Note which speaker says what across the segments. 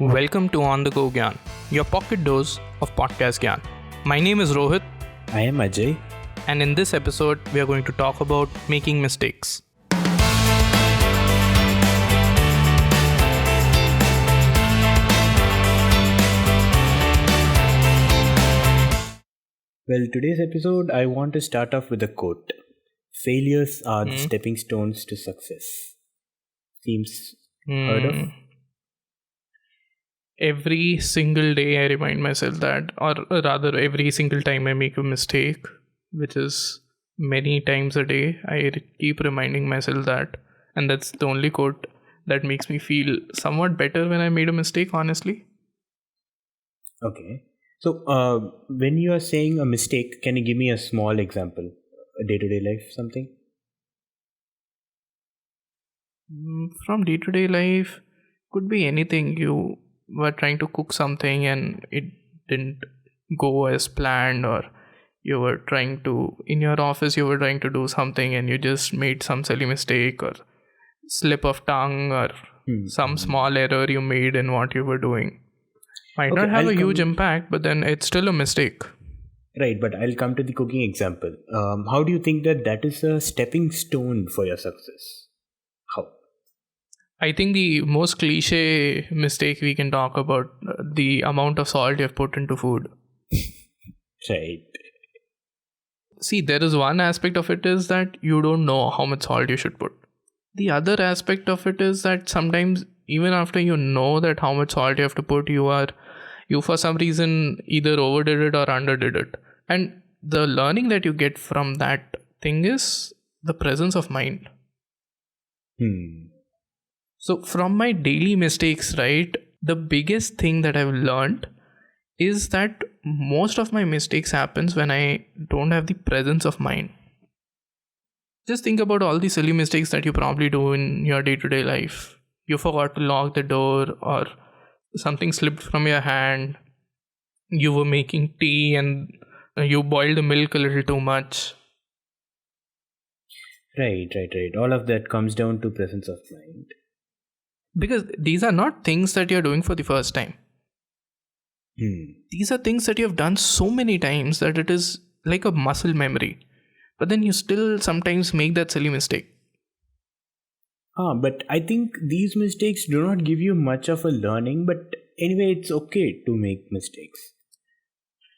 Speaker 1: Welcome to On the Go Gyan, your pocket dose of podcast Gyan. My name is Rohit,
Speaker 2: I am Ajay.
Speaker 1: and in this episode, we are going to talk about making mistakes.
Speaker 2: Well, today's episode, I want to start off with a quote. Failures are the stepping stones to success. Seems heard of?
Speaker 1: Every single day, I remind myself that, or rather, every single time I make a mistake, which is many times a day, I keep reminding myself that. And that's the only quote that makes me feel somewhat better when I made a mistake, honestly.
Speaker 2: Okay. So, when you are saying a mistake, can you give me a small example? A day-to-day life, something?
Speaker 1: From day to day life, could be anything. You were trying to cook something and it didn't go as planned, or you were trying to, in your office, you were trying to do something and you just made some silly mistake or slip of tongue or some small error you made in what you were doing. Might not have a huge impact, but then it's still a mistake.
Speaker 2: Right, but I'll come to the cooking example. How do you think that is a stepping stone for your success? How?
Speaker 1: I think the most cliche mistake we can talk about, the amount of salt you have put into food.
Speaker 2: Right.
Speaker 1: See, there is one aspect of it is that you don't know how much salt you should put. The other aspect of it is that sometimes even after you know that how much salt you have to put, you for some reason either overdid it or underdid it. And the learning that you get from that thing is the presence of mind. So from my daily mistakes, right, the biggest thing that I've learned is that most of my mistakes happens when I don't have the presence of mind. Just think about all the silly mistakes that you probably do in your day-to-day life. You forgot to lock the door, or something slipped from your hand. You were making tea and you boiled the milk a little too much.
Speaker 2: Right. All of that comes down to presence of mind.
Speaker 1: Because these are not things that you're doing for the first time. These are things that you have done so many times that it is like a muscle memory. But then you still sometimes make that silly mistake.
Speaker 2: But I think these mistakes do not give you much of a learning, but anyway, it's okay to make mistakes.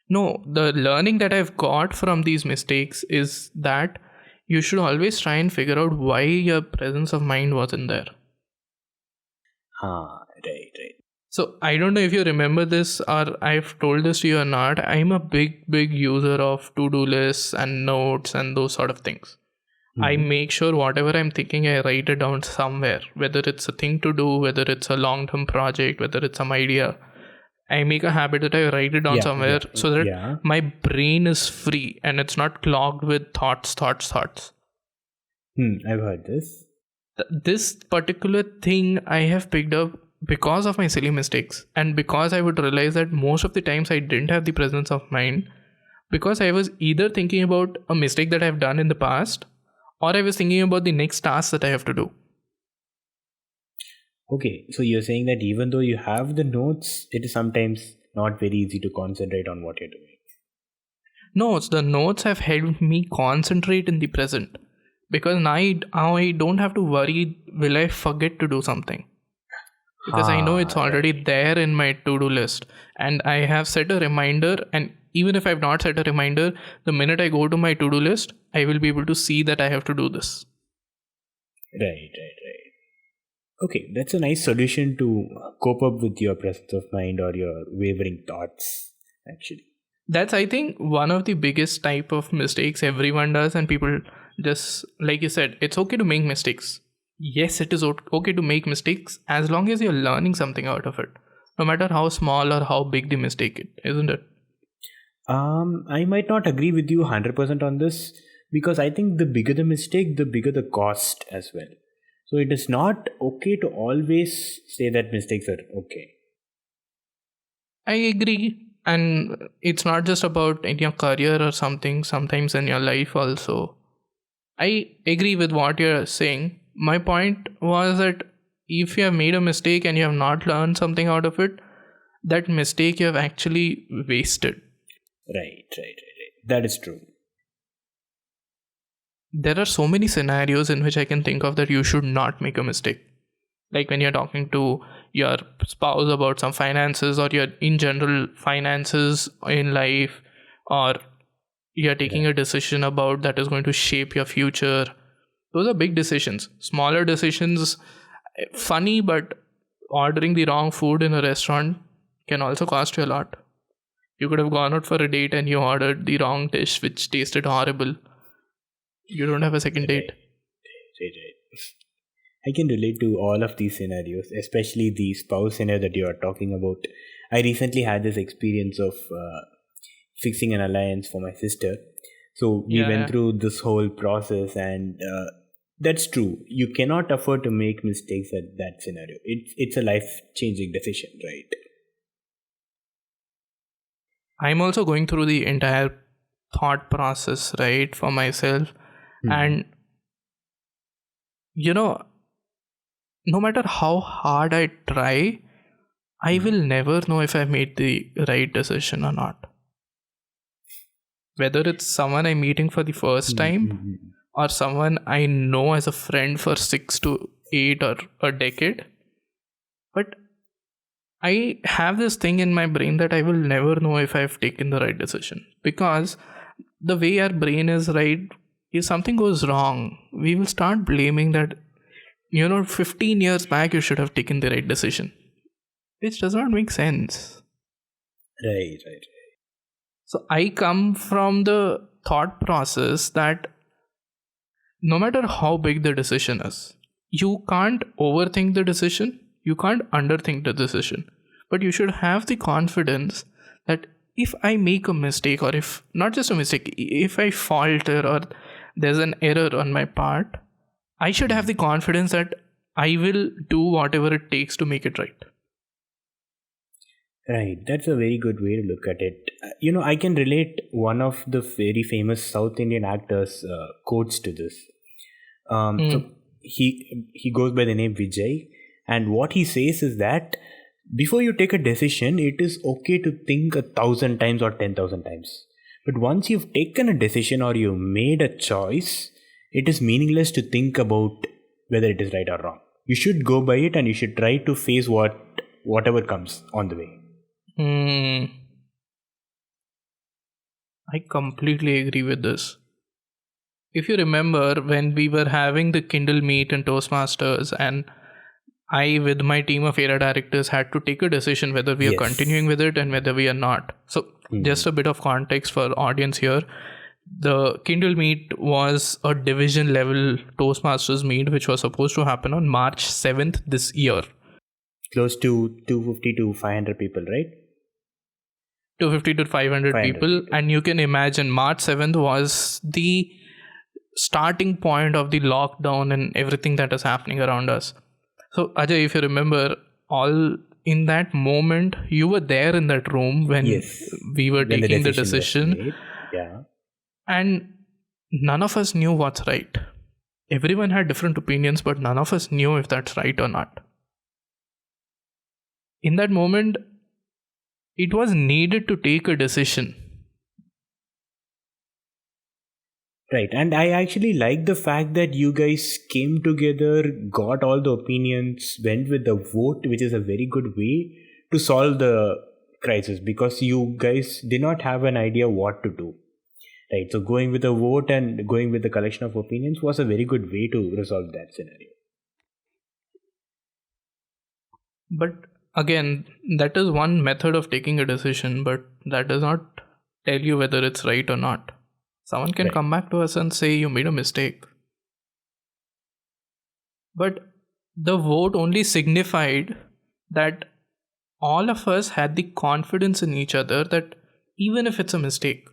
Speaker 1: No, the learning that I've got from these mistakes is that you should always try and figure out why your presence of mind wasn't there.
Speaker 2: Right.
Speaker 1: So I don't know if you remember this or I've told this to you or not. I'm a big user of to-do lists and notes and those sort of things. I make sure whatever I'm thinking, I write it down somewhere, whether it's a thing to do, whether it's a long-term project, whether it's some idea. I make a habit that I write it down somewhere so that my brain is free and it's not clogged with thoughts.
Speaker 2: I've heard this.
Speaker 1: This particular thing I have picked up because of my silly mistakes, and because I would realize that most of the times I didn't have the presence of mind because I was either thinking about a mistake that I've done in the past, or I was thinking about the next task that I have to do.
Speaker 2: Okay, so you're saying that even though you have the notes, it is sometimes not very easy to concentrate on what you're doing.
Speaker 1: No, the notes have helped me concentrate in the present. Because now I don't have to worry, will I forget to do something? Because I know it's already there in my to-do list. And I have set a reminder, and even if I've not set a reminder, the minute I go to my to-do list, I will be able to see that I have to do this.
Speaker 2: Right. Okay, that's a nice solution to cope up with your presence of mind or your wavering thoughts, actually.
Speaker 1: That's, I think, one of the biggest type of mistakes everyone does, and people just, like you said, it's okay to make mistakes. Yes, it is okay to make mistakes as long as you're learning something out of it. No matter how small or how big the mistake is, isn't it?
Speaker 2: I might not agree with you 100% on this, because I think the bigger the mistake, the bigger the cost as well. So it is not okay to always say that mistakes are okay.
Speaker 1: I agree. And it's not just about in your career or something, sometimes in your life also. I agree with what you're saying. My point was that if you have made a mistake and you have not learned something out of it, that mistake you have actually wasted.
Speaker 2: Right. That is true.
Speaker 1: There are so many scenarios in which I can think of that you should not make a mistake. Like when you're talking to your spouse about some finances, or your in general finances in life, or you're taking a decision about that is going to shape your future. Those are big decisions. Smaller decisions, funny, but ordering the wrong food in a restaurant can also cost you a lot. You could have gone out for a date and you ordered the wrong dish which tasted horrible. You don't have a second date.
Speaker 2: Right. I can relate to all of these scenarios, especially the spouse scenario that you are talking about. I recently had this experience of fixing an alliance for my sister. So we went
Speaker 1: Yeah.
Speaker 2: through this whole process, and that's true. You cannot afford to make mistakes at that scenario. It's a life changing decision, right?
Speaker 1: I'm also going through the entire thought process, right, for myself. And, you know, no matter how hard I try, I will never know if I made the right decision or not. Whether it's someone I'm meeting for the first time or someone I know as a friend for 6 to 8 or a decade. But I have this thing in my brain that I will never know if I've taken the right decision. Because the way our brain is, right, if something goes wrong, we will start blaming that, 15 years back you should have taken the right decision. Which does not make sense.
Speaker 2: Right.
Speaker 1: So I come from the thought process that no matter how big the decision is, you can't overthink the decision, you can't underthink the decision, but you should have the confidence that if I make a mistake, or if not just a mistake, if I falter or there's an error on my part, I should have the confidence that I will do whatever it takes to make it right.
Speaker 2: Right, that's a very good way to look at it. I can relate one of the very famous South Indian actors' quotes to this. So he goes by the name Vijay, and what he says is that before you take a decision, it is okay to think 1,000 times or 10,000 times. But once you've taken a decision or you made a choice, it is meaningless to think about whether it is right or wrong. You should go by it, and you should try to face whatever comes on the way.
Speaker 1: I completely agree with this. If you remember when we were having the Kindle Meet and Toastmasters, and I, with my team of area directors, had to take a decision whether we are
Speaker 2: Yes.
Speaker 1: continuing with it and whether we are not. So, just a bit of context for audience here. The Kindle Meet was a division level Toastmasters meet which was supposed to happen on March 7th this year.
Speaker 2: Close to 250 to 500 people, right?
Speaker 1: 250 to 500 people. And you can imagine March 7th was the starting point of the lockdown and everything that is happening around us. So Ajay, if you remember, all in that moment you were there in that room when we were
Speaker 2: When
Speaker 1: taking the
Speaker 2: was
Speaker 1: decision,
Speaker 2: made. Yeah.
Speaker 1: and none of us knew what's right. Everyone had different opinions, but none of us knew if that's right or not. In that moment, it was needed to take a decision.
Speaker 2: Right, and I actually like the fact that you guys came together, got all the opinions, went with the vote, which is a very good way to solve the crisis, because you guys did not have an idea what to do. Right, so going with a vote and going with the collection of opinions was a very good way to resolve that scenario.
Speaker 1: But again, that is one method of taking a decision, but that does not tell you whether it's right or not. Someone can come back to us and say you made a mistake. But the vote only signified that all of us had the confidence in each other that even if it's a mistake,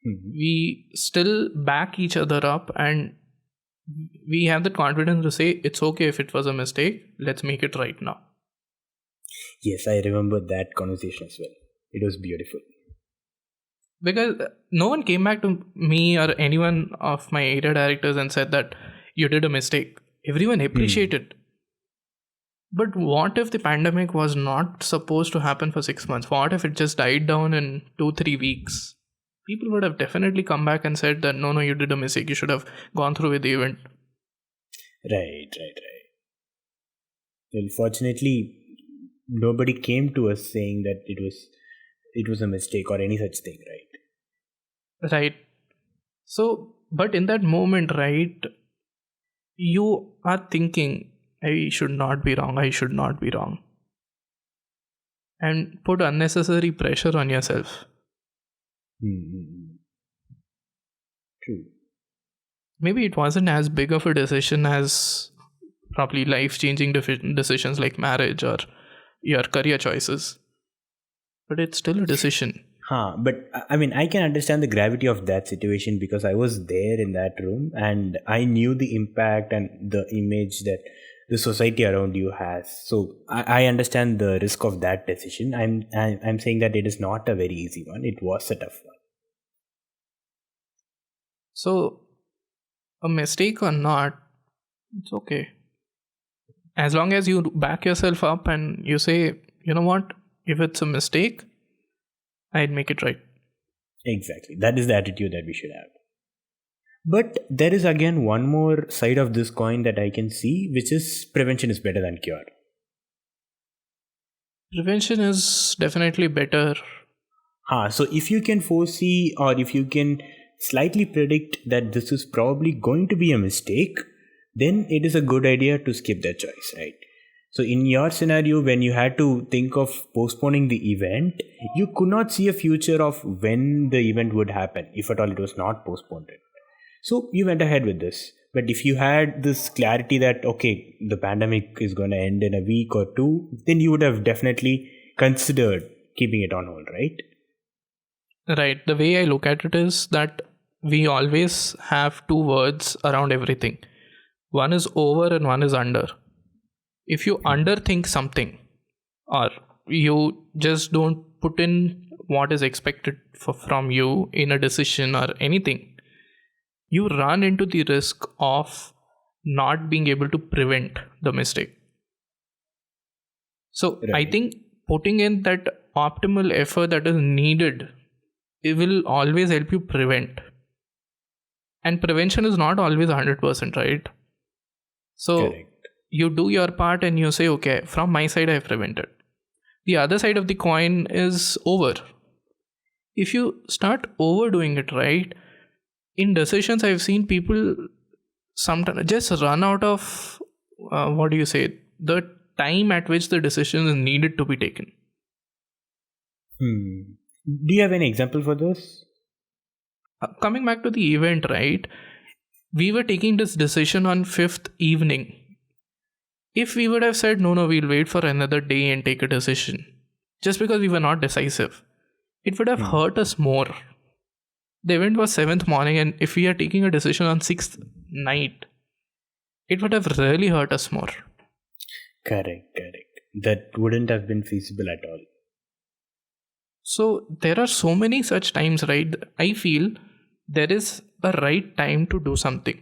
Speaker 1: we still back each other up, and we have the confidence to say it's okay if it was a mistake, let's make it right now.
Speaker 2: Yes, I remember that conversation as well. It was beautiful.
Speaker 1: Because no one came back to me or anyone of my area directors and said that you did a mistake. Everyone appreciated. But what if the pandemic was not supposed to happen for 6 months? What if it just died down in 2, 3 weeks? People would have definitely come back and said that no, no, you did a mistake. You should have gone through with the event.
Speaker 2: Right, right, right. Well, fortunately, nobody came to us saying that it was a mistake or any such thing, right?
Speaker 1: Right. So, but in that moment, right, you are thinking, I should not be wrong. I should not be wrong. And put unnecessary pressure on yourself.
Speaker 2: Mm-hmm. True.
Speaker 1: Maybe it wasn't as big of a decision as probably life changing decisions like marriage or your career choices, but it's still a decision.
Speaker 2: But I mean, I can understand the gravity of that situation because I was there in that room and I knew the impact and the image that the society around you has. So I understand the risk of that decision. I'm saying that it is not a very easy one. It was a tough one.
Speaker 1: So, a mistake or not, it's okay. As long as you back yourself up and you say, you know what, if it's a mistake, I'd make it right.
Speaker 2: Exactly. That is the attitude that we should have. But there is again one more side of this coin that I can see, which is prevention is better than cure.
Speaker 1: Prevention is definitely better.
Speaker 2: So if you can foresee or if you can slightly predict that this is probably going to be a mistake, then it is a good idea to skip that choice, right? So in your scenario, when you had to think of postponing the event, you could not see a future of when the event would happen, if at all it was not postponed. So you went ahead with this. But if you had this clarity that, okay, the pandemic is going to end in a week or two, then you would have definitely considered keeping it on hold, right?
Speaker 1: Right. The way I look at it is that we always have two words around everything. One is over and one is under. If you underthink something or you just don't put in what is expected from you in a decision or anything, you run into the risk of not being able to prevent the mistake. So I
Speaker 2: Right.
Speaker 1: think putting in that optimal effort that is needed, it will always help you prevent. And prevention is not always 100%, right? So
Speaker 2: Correct.
Speaker 1: you do your part and you say, okay, from my side, I've prevented. The other side of the coin is over. If you start overdoing it, right, in decisions, I've seen people sometimes just run out of, what do you say, the time at which the decision is needed to be taken.
Speaker 2: Do you have any example for this?
Speaker 1: Coming back to the event, right, we were taking this decision on 5th evening. If we would have said, no, no, we'll wait for another day and take a decision, just because we were not decisive, it would have hurt us more. The event was 7th morning, and if we are taking a decision on 6th night, it would have really hurt us more.
Speaker 2: Correct, correct. That wouldn't have been feasible at all.
Speaker 1: So there are so many such times, right? I feel there is a right time to do something.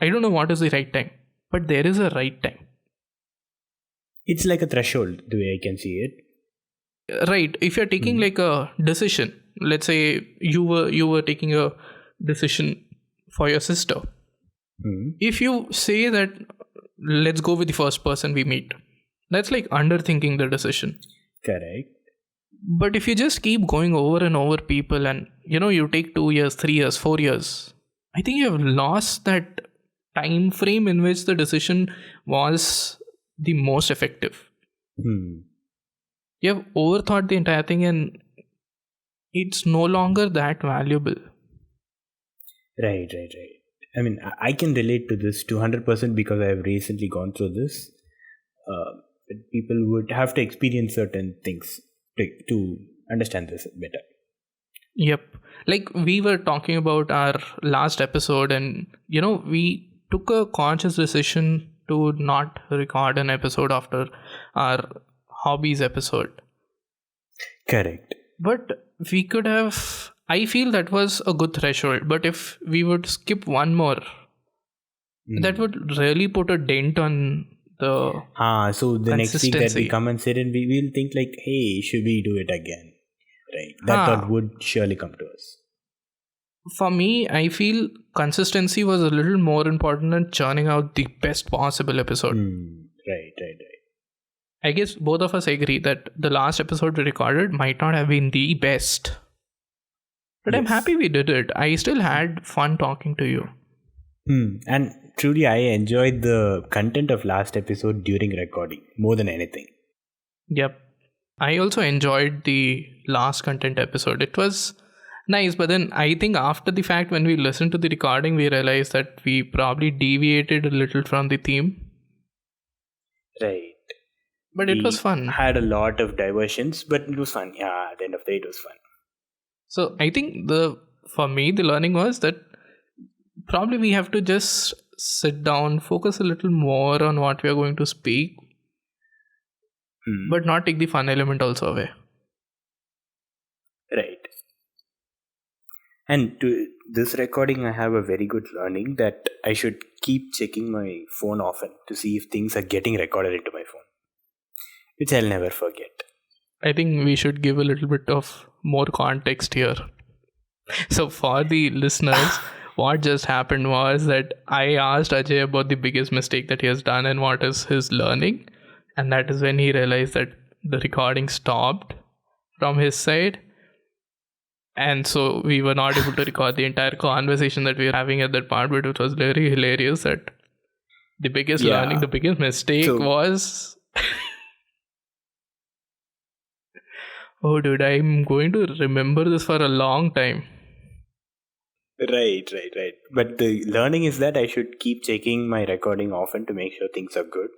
Speaker 1: I don't know what is the right time, but there is a right time.
Speaker 2: It's like a threshold, the way I can see it.
Speaker 1: Right. If you're taking like a decision, let's say you were taking a decision for your sister. If you say that let's go with the first person we meet, that's like underthinking the decision.
Speaker 2: Correct.
Speaker 1: But if you just keep going over and over people and you take 2 years, 3 years, 4 years, I think you have lost that time frame in which the decision was the most effective. You have overthought the entire thing and it's no longer that valuable.
Speaker 2: Right. I mean, I can relate to this 200% because I have recently gone through this. People would have to experience certain things to understand this better.
Speaker 1: Yep. Like we were talking about our last episode, and we took a conscious decision to not record an episode after our hobbies episode.
Speaker 2: Correct.
Speaker 1: But we could have, I feel that was a good threshold. But if we would skip one more, that would really put a dent on the
Speaker 2: So the next week that we
Speaker 1: consistency.
Speaker 2: come and sit and we will think like, hey, should we do it again? Right. That thought
Speaker 1: Ha.
Speaker 2: would surely come to us.
Speaker 1: For me, I feel consistency was a little more important than churning out the best possible episode.
Speaker 2: Right.
Speaker 1: I guess both of us agree that the last episode we recorded might not have been the best. But I'm
Speaker 2: Yes.
Speaker 1: happy we did it. I still had fun talking to you.
Speaker 2: And truly, I enjoyed the content of last episode during recording more than anything.
Speaker 1: Yep. I also enjoyed the last content episode. It was nice, but then I think after the fact, when we listened to the recording, we realized that we probably deviated a little from the theme.
Speaker 2: Right.
Speaker 1: But it was
Speaker 2: We
Speaker 1: fun.
Speaker 2: had a lot of diversions, but it was fun. Yeah, at the end of the day, it was fun.
Speaker 1: So I think for me the learning was that probably we have to just sit down, focus a little more on what we are going to speak, but not take the fun element also away.
Speaker 2: Right. And to this recording, I have a very good learning that I should keep checking my phone often to see if things are getting recorded into my phone, which I'll never forget.
Speaker 1: I think we should give a little bit of more context here. So for the listeners, what just happened was that I asked Ajay about the biggest mistake that he has done and what is his learning. And that is when he realized that the recording stopped from his side. And so we were not able to record the entire conversation that we were having at that part, but it was very hilarious that the biggest learning, the biggest mistake was oh dude, I'm going to remember this for a long time.
Speaker 2: Right. But the learning is that I should keep checking my recording often to make sure things are good.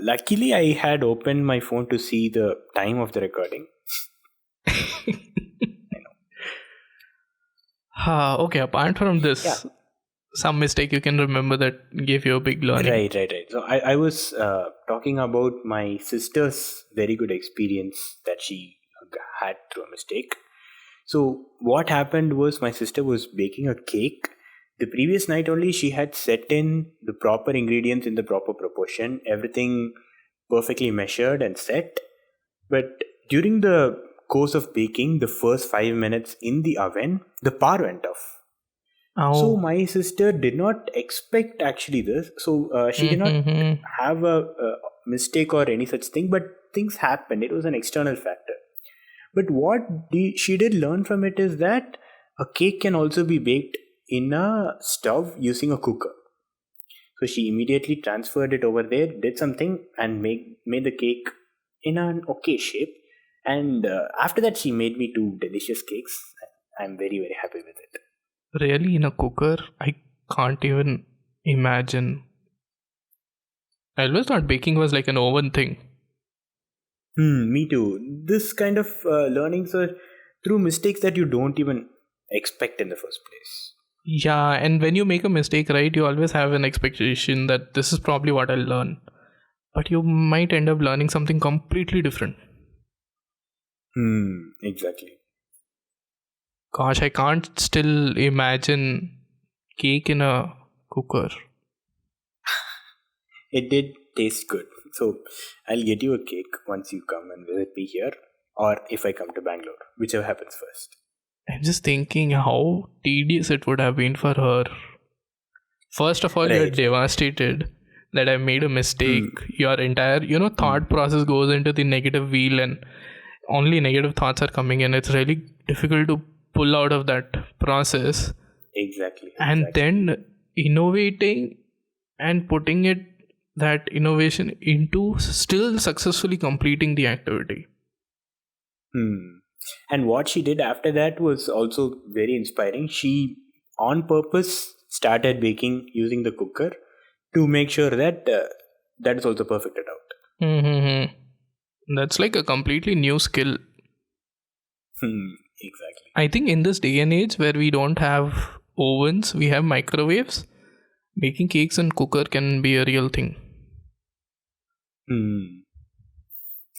Speaker 2: Luckily, I had opened my phone to see the time of the recording.
Speaker 1: Okay, apart from this, some mistake you can remember that gave you a big learning.
Speaker 2: Right. So I was talking about my sister's very good experience that she had through a mistake. So what happened was my sister was baking a cake. The previous night only she had set in the proper ingredients in the proper proportion, everything perfectly measured and set. But during the course of baking, the first 5 minutes in the oven, the power went off. So
Speaker 1: Oh.
Speaker 2: my sister did not expect actually this. So she did not
Speaker 1: Mm-hmm.
Speaker 2: have a mistake or any such thing, but things happened. It was an external factor. But she did learn from it is that a cake can also be baked in a stove using a cooker. So she immediately transferred it over there, did something, and made the cake in an okay shape. And after that, she made me two delicious cakes. I'm very, very happy with it.
Speaker 1: Really, in a cooker? I can't even imagine. I always thought baking was like an oven thing.
Speaker 2: Me too. This kind of learnings are through mistakes that you don't even expect in the first place.
Speaker 1: Yeah, and when you make a mistake, right, you always have an expectation that this is probably what I'll learn. But you might end up learning something completely different.
Speaker 2: Exactly.
Speaker 1: Gosh, I can't still imagine cake in a cooker.
Speaker 2: It did taste good. So I'll get you a cake once you come and visit me here, or if I come to Bangalore, whichever happens first.
Speaker 1: I'm just thinking how tedious it would have been for her. First of all, you're
Speaker 2: Right.
Speaker 1: devastated that I made a mistake. Your entire, thought process goes into the negative wheel and only negative thoughts are coming in. It's really difficult to pull out of that process.
Speaker 2: Exactly.
Speaker 1: And then innovating and putting that innovation into still successfully completing the activity.
Speaker 2: And what she did after that was also very inspiring. She, on purpose, started baking using the cooker to make sure that that is also perfected out.
Speaker 1: That's like a completely new skill.
Speaker 2: Exactly.
Speaker 1: I think in this day and age where we don't have ovens, we have microwaves. Making cakes in cooker can be a real thing.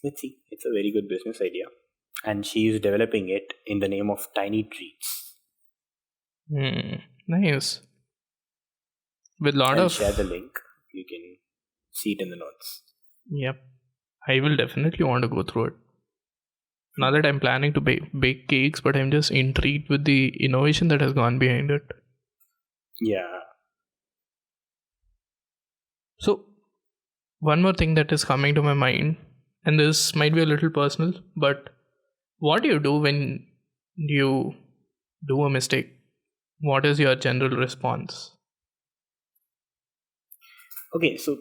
Speaker 2: Let's see. It's a very good business idea. And she is developing it in the name of Tiny Treats.
Speaker 1: Nice. With lot
Speaker 2: I'll
Speaker 1: of
Speaker 2: share the link. You can see it in the notes.
Speaker 1: Yep. I will definitely want to go through it. Not that I'm planning to bake cakes, but I'm just intrigued with the innovation that has gone behind it.
Speaker 2: Yeah.
Speaker 1: So, one more thing that is coming to my mind, and this might be a little personal, but what do you do when you do a mistake? What is your general response?
Speaker 2: Okay, so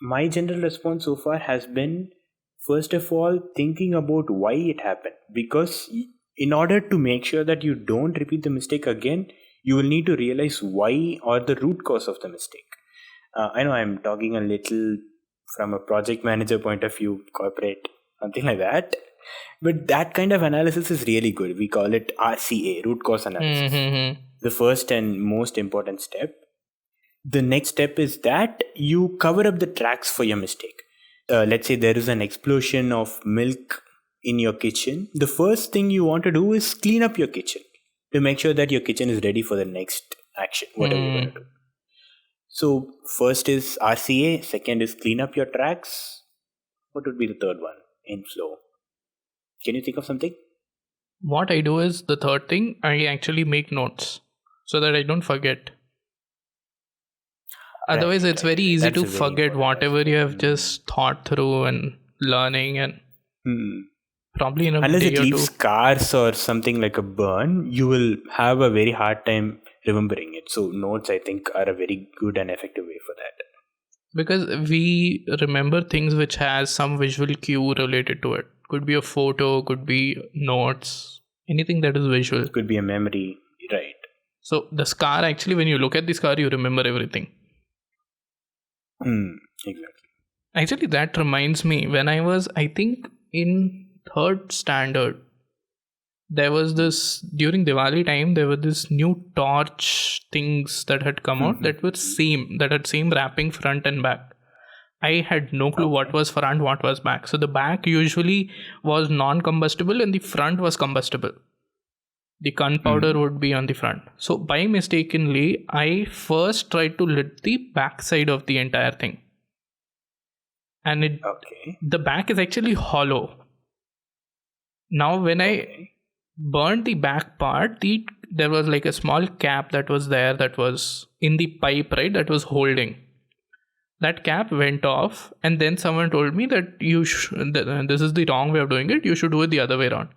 Speaker 2: my general response so far has been, first of all, thinking about why it happened. Because in order to make sure that you don't repeat the mistake again, you will need to realize why or the root cause of the mistake. I know I'm talking a little from a project manager point of view, corporate, something like that. But that kind of analysis is really good. We call it RCA, root cause analysis.
Speaker 1: Mm-hmm.
Speaker 2: The first and most important step. The next step is that you cover up the tracks for your mistake. Let's say there is an explosion of milk in your kitchen. The first thing you want to do is clean up your kitchen to make sure that your kitchen is ready for the next action, whatever you're going to do. So, first is RCA, second is clean up your tracks. What would be the third one in flow? Can you think of something?
Speaker 1: What I do is the third thing, I actually make notes so that I don't forget. Otherwise, it's very easy
Speaker 2: That's
Speaker 1: to
Speaker 2: a very
Speaker 1: forget
Speaker 2: important
Speaker 1: whatever
Speaker 2: aspect.
Speaker 1: you have just thought through and learning, and probably in a
Speaker 2: Unless
Speaker 1: day
Speaker 2: it
Speaker 1: or
Speaker 2: leaves
Speaker 1: two.
Speaker 2: scars or something like a burn, you will have a very hard time remembering it. So notes, I think, are a very good and effective way for that.
Speaker 1: Because we remember things which has some visual cue related to it. Could be a photo, could be notes, anything that is visual.
Speaker 2: Could be a memory, right?
Speaker 1: So the scar, actually, when you look at the scar, you remember everything.
Speaker 2: Exactly.
Speaker 1: Actually, that reminds me, when I was, I think, in third standard, there was this, during Diwali time, there were this new torch things that had come out that had same wrapping front and back. I had no clue what was front, what was back. So the back usually was non-combustible and the front was combustible. The gunpowder would be on the front. So by mistakenly, I first tried to lit the back side of the entire thing. And the back is actually hollow. Now when I burned the back part, there was like a small cap that was there, that was in the pipe, right, that was holding. That cap went off, and then someone told me that this is the wrong way of doing it, you should do it the other way around.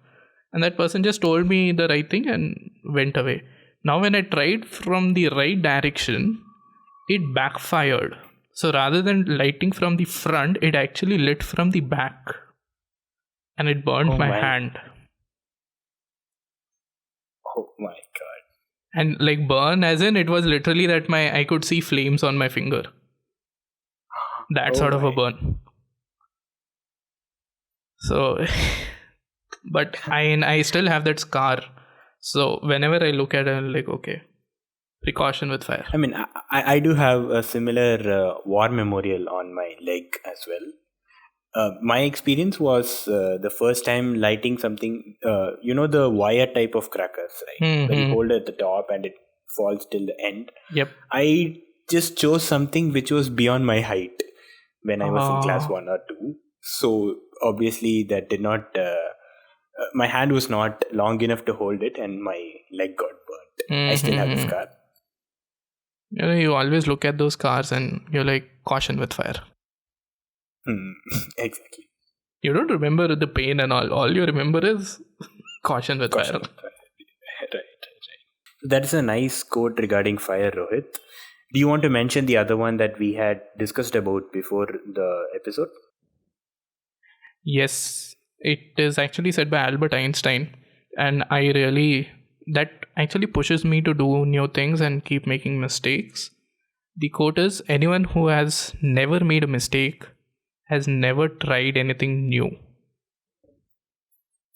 Speaker 1: And that person just told me the right thing and went away. Now when I tried from the right direction, it backfired. So rather than lighting from the front, it actually lit from the back. And it burned my hand.
Speaker 2: Oh my god.
Speaker 1: And like burn as in, it was literally that I could see flames on my finger. That sort of a burn. So, but I still have that scar. So whenever I look at it, I'm like, okay, precaution with fire.
Speaker 2: I mean, I do have a similar war memorial on my leg as well. My experience was the first time lighting something, the wire type of crackers, right? Where you hold it at the top and it falls till the end.
Speaker 1: Yep.
Speaker 2: I just chose something which was beyond my height when I was in class 1 or 2. So obviously that did not, my hand was not long enough to hold it and my leg got burnt. I still have the scar.
Speaker 1: You always look at those scars and you're like, caution with fire.
Speaker 2: Exactly.
Speaker 1: You don't remember the pain and all. All you remember is caution with fire.
Speaker 2: Right. That is a nice quote regarding fire, Rohit. Do you want to mention the other one that we had discussed about before the episode?
Speaker 1: Yes, it is actually said by Albert Einstein, and that actually pushes me to do new things and keep making mistakes. The quote is, anyone who has never made a mistake has never tried anything new.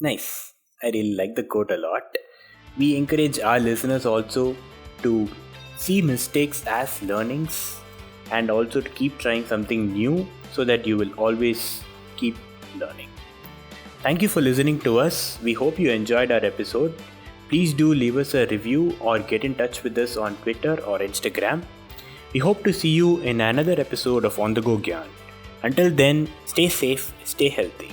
Speaker 2: Nice. I really like the quote a lot. We encourage our listeners also to see mistakes as learnings and also to keep trying something new so that you will always keep learning. Thank you for listening to us. We hope you enjoyed our episode. Please do leave us a review or get in touch with us on Twitter or Instagram. We hope to see you in another episode of On the Go Gyan. Until then, stay safe, stay healthy.